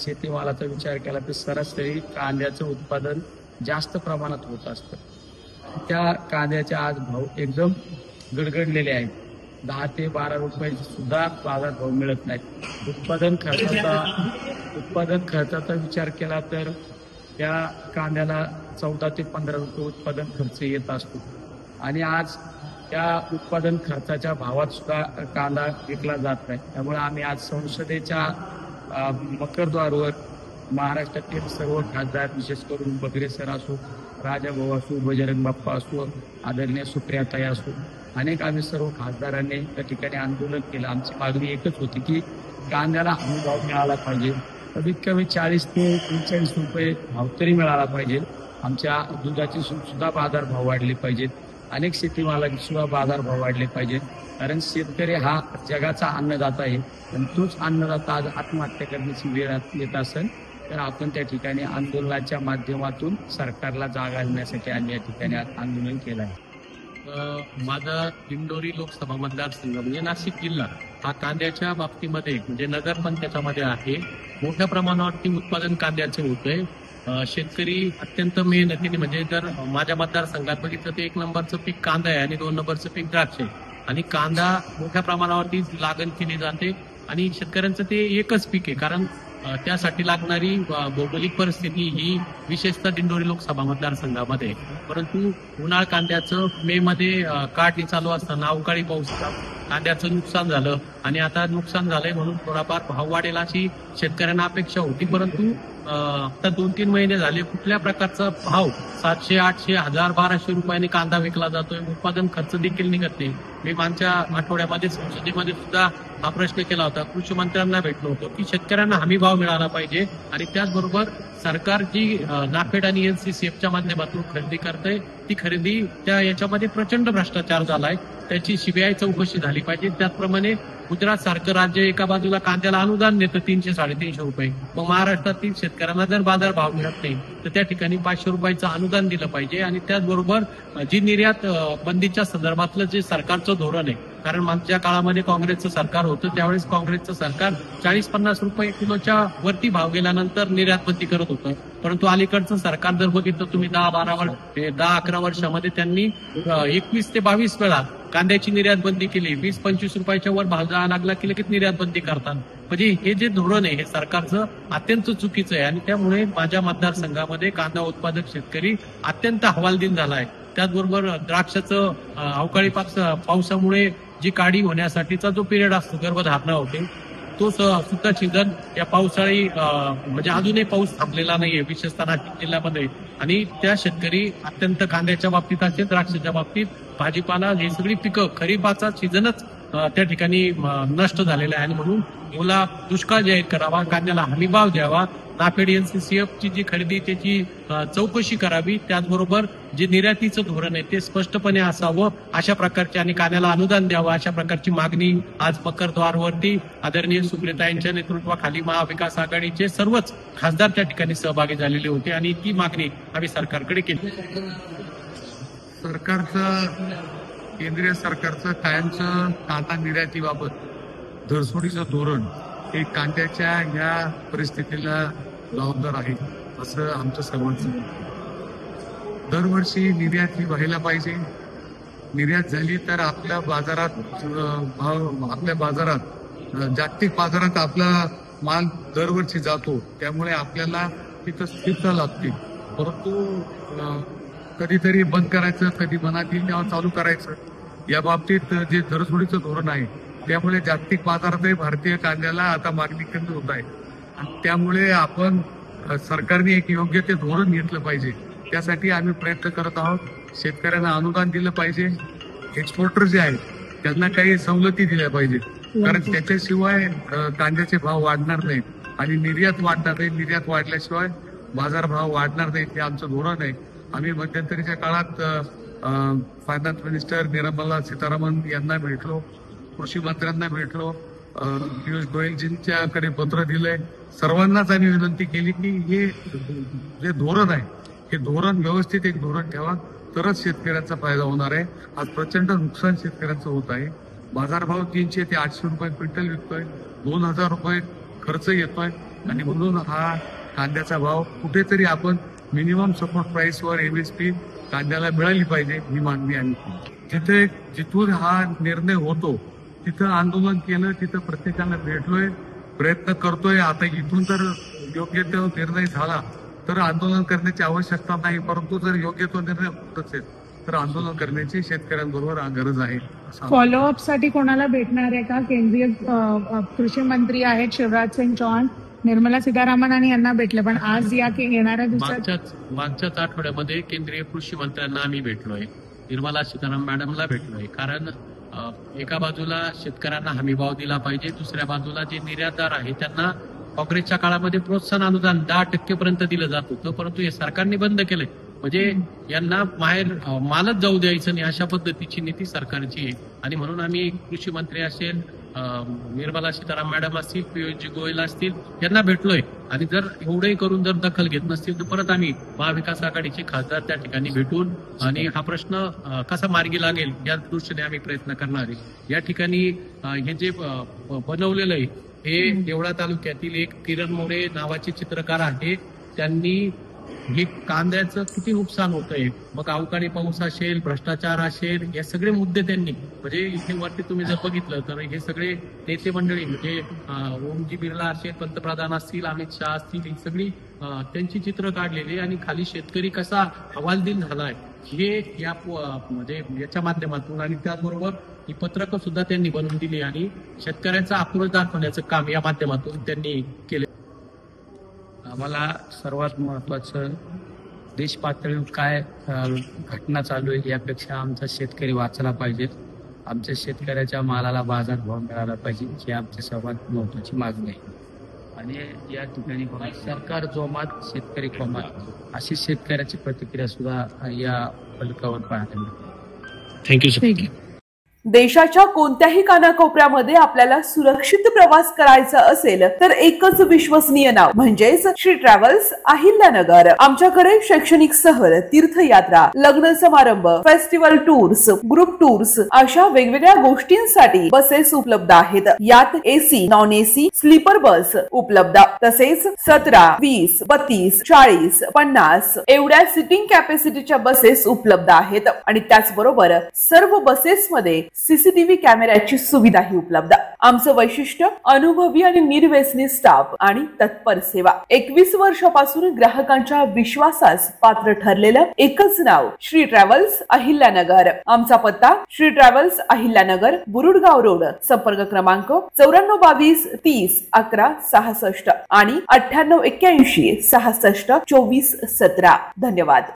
शेतीमालाचा विचार केला तर सरासरी कांद्याचं उत्पादन जास्त प्रमाणात होत असतं. त्या कांद्याचे आज भाव एकदम गडगडलेले आहेत. 10 ते 12 रुपये सुद्धा बाजारभाव मिळत नाहीत. उत्पादन खर्चाचा विचार केला तर त्या कांद्याला 14 ते 15 रुपये उत्पादन खर्च येत असतो आणि आज त्या उत्पादन खर्चाच्या भावात सुद्धा कांदा विकला जात नाही. त्यामुळे आम्ही आज संसदेच्या मकरद्वारवर महाराष्ट्रातील सर्व खासदार, विशेष करून बगरे सर असो, राजाभाऊ असो, बजरंग बाप्पा असो, आदरणीय सुप्रियाताई असो, अनेक आम्ही सर्व खासदारांनी त्या ठिकाणी आंदोलन केलं. आमची मागणी एकच होती की कांद्याला हमी भाव मिळाला पाहिजे. कमीत कमी 40 ते 43 रुपये भाव तरी मिळाला पाहिजे. आमच्या दुधाचे सुद्धा बाजारभाव वाढले पाहिजेत. अनेक शेतीमालाचे सुद्धा बाजारभाव वाढले पाहिजेत. कारण शेतकरी हा जगाचा अन्नदाता आहे आणि तोच अन्नदाता आज आत्महत्या करण्याची वेळ येत असेल तर आपण त्या ठिकाणी आंदोलनाच्या माध्यमातून सरकारला जाग आणण्यासाठी आम्ही या ठिकाणी आंदोलन केलं आहे. माझा दिंडोरी लोकसभा मतदारसंघ म्हणजे नाशिक जिल्हा हा कांद्याच्या बाबतीमध्ये म्हणजे नगर पण त्याच्यामध्ये आहे. मोठ्या प्रमाणावरती उत्पादन कांद्याचे होतंय. शेतकरी अत्यंत मेहनतीने म्हणजे जर माझ्या मतदारसंघात बघितलं तर 1 नंबरचं पीक कांदा आहे आणि 2 नंबरचं पीक द्राक्ष आहे आणि कांदा मोठ्या प्रमाणावरती लागण केली जाते आणि शेतकऱ्यांचं ते एकच पीक आहे. कारण त्यासाठी लागणारी भौगोलिक परिस्थिती ही विशेषतः दिंडोरी लोकसभा मतदारसंघामध्ये. परंतु उन्हाळ कांद्याचं मे मध्ये काढणी चालू असताना अवकाळी पाऊस कांद्याचं नुकसान झालं आणि आता नुकसान झालंय म्हणून थोडाफार भाव वाढेल अशी शेतकऱ्यांना अपेक्षा होती. परंतु आता 2-3 महिने झाले कुठल्या प्रकारचा भाव 700, 800, 1000, 1200 रुपयांनी कांदा विकला जातोय. उत्पादन खर्च देखील निघत नाही. मी मागच्या आठवड्यामध्ये संसदेमध्ये सुद्धा हा प्रश्न केला होता. कृषी मंत्र्यांना भेटलो होतो की शेतकऱ्यांना हमी भाव मिळाला पाहिजे आणि त्याचबरोबर सरकार जी नाफेड आणि NCCFच्या माध्यमातून खरेदी करते ती खरेदी त्या याच्यामध्ये प्रचंड भ्रष्टाचार झालाय. त्याची CBI चौकशी झाली पाहिजे. त्याचप्रमाणे गुजरात सारखं राज्य एका बाजूला कांद्याला अनुदान देतं 300-350 रुपये. मग महाराष्ट्रातील शेतकऱ्यांना जर बाजार भाव मिळत नाही तर त्या ठिकाणी 500 रुपयाचं अनुदान दिलं पाहिजे. आणि त्याचबरोबर जी निर्यात बंदीच्या संदर्भातलं जे सरकारचं धोरण आहे, कारण मागच्या काळामध्ये काँग्रेसचं सरकार होतं त्यावेळेस काँग्रेसचं सरकार 40-50 रुपये किलोच्या वरती भाव गेल्यानंतर निर्यात बंदी करत होतं. परंतु अलीकडचं सरकार जर बघितलं तुम्ही 10-11 वर्षामध्ये त्यांनी 21 ते 22 वेळा कांद्याची निर्यात बंदी केली. 20-25 रुपयाच्या वर भाव जायला लागला की लगेच निर्यात बंदी करतात. म्हणजे हे जे धोरण आहे हे सरकारचं अत्यंत चुकीचं आहे आणि त्यामुळे माझ्या मतदारसंघामध्ये कांदा उत्पादक शेतकरी अत्यंत हवालदिल झाला आहे. त्याचबरोबर द्राक्षाचं अवकाळी पावसामुळे जी काढी होण्यासाठीचा जो पिरियड असतो, गर्भधारणा होते, तो सुद्धा सीझन या पावसाळी म्हणजे अजूनही पाऊस थांबलेला नाहीये विशेषतः नाशिक जिल्ह्यामध्ये. आणि त्या शेतकरी अत्यंत कांद्याच्या बाबतीत असेल, द्राक्षाच्या बाबतीत, भाजीपाला हे सगळी पिकं खरीपाचा सीझनच त्या ठिकाणी नष्ट झालेला आहे. आणि म्हणून ओला दुष्काळ जाहीर करावा, कांद्याला हमीभाव द्यावा, नाफेड NCCF ची जी खरेदी त्याची चौकशी करावी. त्याचबरोबर जे निर्यातीचं धोरण आहे ते स्पष्टपणे असावं अशा प्रकारचे आणि कांद्याला अनुदान द्यावं अशा प्रकारची मागणी आज मकरद्वारवरती आदरणीय सुप्रियाताईंच्या नेतृत्वाखाली महाविकास आघाडीचे सर्वच खासदार त्या ठिकाणी सहभागी झालेले होते आणि ती मागणी आम्ही सरकारकडे केली. केंद्रीय सरकारचं कायमचं कांदा निर्यातीबाबत धरसोडीचं धोरण हे कांद्याच्या या परिस्थितीला जबाबदार आहे असं आमचं सर्वांचं. दरवर्षी निर्यात ही व्हायला पाहिजे. निर्यात झाली तर आपल्या बाजारात जागतिक बाजारात आपला माल दरवर्षी जातो. त्यामुळे आपल्याला तिथं स्थिरता लागते. परंतु कधीतरी बंद करायचं, कधी मनात येईल तेव्हा चालू करायचं. या बाबतीत जे धरसोडीचं धोरण आहे त्यामुळे जागतिक बाजारातही भारतीय कांद्याला आता मागणी कमी होत आहे. त्यामुळे आपण सरकारने एक योग्य ते धोरण घेतलं पाहिजे. त्यासाठी आम्ही प्रयत्न करत आहोत. शेतकऱ्यांना अनुदान दिलं पाहिजे. एक्सपोर्टर जे आहेत त्यांना काही सवलती दिल्या पाहिजेत, कारण त्याच्याशिवाय कांद्याचे भाव वाढणार नाहीत आणि निर्यात वाढणार नाही. निर्यात वाढल्याशिवाय बाजारभाव वाढणार नाहीत. हे आमचं धोरण आहे. आम्ही मध्यंतरीच्या काळात फायनान्स मिनिस्टर निर्मला सीतारामन यांना भेटलो, कृषी मंत्र्यांना भेटलो, पियुष गोयलजींच्याकडे पत्र दिलंय. सर्वांनाच आम्ही विनंती केली की हे जे धोरण आहे हे धोरण व्यवस्थित एक धोरण ठेवा, तरच शेतकऱ्यांचा फायदा होणार आहे. आज प्रचंड नुकसान शेतकऱ्यांचं होत आहे. बाजारभाव 300 ते 800 रुपये क्विंटल विकतोय, 2000 रुपये खर्च येतोय. आणि म्हणून हा कांद्याचा भाव कुठेतरी आपण मिनिमम सपोर्ट प्राइसवर MSP कांद्याला मिळाली पाहिजे ही मागणी आम्ही जिथून हा निर्णय होतो तिथं आंदोलन केलं, तिथं प्रत्येकाला भेटलोय, प्रयत्न करतोय. आता इथून तर योग्य तो निर्णय झाला तर आंदोलन करण्याची आवश्यकता नाही, परंतु जर योग्य तो निर्णय होत असेल तर आंदोलन करण्याची शेतकऱ्यांबरोबर गरज आहे. फॉलोअप साठी कोणाला भेटणार आहे का? केंद्रीय कृषी मंत्री आहेत शिवराज सिंग चौहान, निर्मला सीतारामन आणि यांना भेटले, पण आज या येणाऱ्या दिवसात मागच्याच आठवड्यामध्ये केंद्रीय कृषी मंत्र्यांना आम्ही भेटलोय, निर्मला सीतारामन मॅडमला भेटलोय. कारण एका बाजूला शेतकऱ्यांना हमीभाव दिला पाहिजे, दुसऱ्या बाजूला जे निर्यातदार आहे त्यांना काँग्रेसच्या काळामध्ये प्रोत्साहन अनुदान 10% पर्यंत दिलं जात होतं, परंतु हे सरकारने बंद केलंय. म्हणजे यांना बाहेर मालच जाऊ द्यायचं नाही अशा पद्धतीची नीती सरकारची आहे. आणि म्हणून आम्ही कृषी मंत्री असेल, निर्मला सीतारामन मॅडम असतील, पियुष गोयल असतील यांना भेटलोय. आणि जर एवढंही करून जर दखल घेत नसतील तर परत आम्ही महाविकास आघाडीचे खासदार त्या ठिकाणी भेटून आणि हा प्रश्न कसा मार्गी लागेल या दृष्टीने आम्ही प्रयत्न करणार आहे. या ठिकाणी हे जे बनवलेलं आहे हे देवळा तालुक्यातील एक किरण मोरे नावाचे चित्रकार आहे. त्यांनी हे कांद्याचं किती नुकसान होतंय, मग अवकाळी पाऊस असेल, भ्रष्टाचार असेल, या सगळे मुद्दे त्यांनी म्हणजे इथे वरती तुम्ही जर बघितलं तर हे सगळे नेते मंडळी म्हणजे ओमजी बिर्ला असेल, पंतप्रधान असतील, अमित शहा असतील, ही सगळी त्यांची चित्र काढलेली आणि खाली शेतकरी कसा हवालदिल झालाय हे या म्हणजे याच्या माध्यमातून आणि त्याचबरोबर ही पत्रकं सुद्धा त्यांनी बनवून दिली आणि शेतकऱ्यांचा आक्रोश दाखवण्याचं काम या माध्यमातून त्यांनी केले. आम्हाला सर्वात महत्वाचं देश पातळीवर काय घटना चालू आहे यापेक्षा आमचा शेतकरी वाचला पाहिजे, आमच्या शेतकऱ्याच्या मालाला बाजारभाव मिळाला पाहिजे ही आमची सर्वात महत्वाची मागणी आहे. आणि या ठिकाणी सरकार जोमात शेतकरी कोमात अशी शेतकऱ्याची प्रतिक्रिया सुद्धा या फलकावर पाहायला मिळते. थँक्यू. देशाच्या कोणत्याही कानाकोपऱ्यामध्ये आपल्याला सुरक्षित प्रवास करायचा असेल तर एकच विश्वसनीय नाव म्हणजेच श्री ट्रॅव्हल्स अहिल्यानगर. आमच्याकडे शैक्षणिक सहल, तीर्थयात्रा, लग्न समारंभ, फेस्टिवल टूर्स, ग्रुप टूर्स अशा वेगवेगळ्या गोष्टींसाठी बसेस उपलब्ध आहेत. यात AC, non AC, sleeper bus उपलब्ध, तसेच 17, 20, 32, 40, 50 एवढ्या सिटिंग कॅपॅसिटीच्या बसेस उपलब्ध आहेत. आणि त्याचबरोबर सर्व बसेसमध्ये CCTV कॅमेऱ्याची सुविधाही उपलब्ध. आमचं वैशिष्ट्य अनुभवी आणि निर्व्यसनी स्टाफ आणि तत्पर सेवा. 21 वर्षापासून ग्राहकांच्या विश्वासास पात्र ठरलेलं एकच नाव श्री ट्रॅव्हल्स अहिल्यानगर. आमचा पत्ता श्री ट्रॅव्हल्स अहिल्यानगर, बुरुडगाव रोड. संपर्क क्रमांक 9422 30 11 66 आणि 9881 66 24 17. धन्यवाद.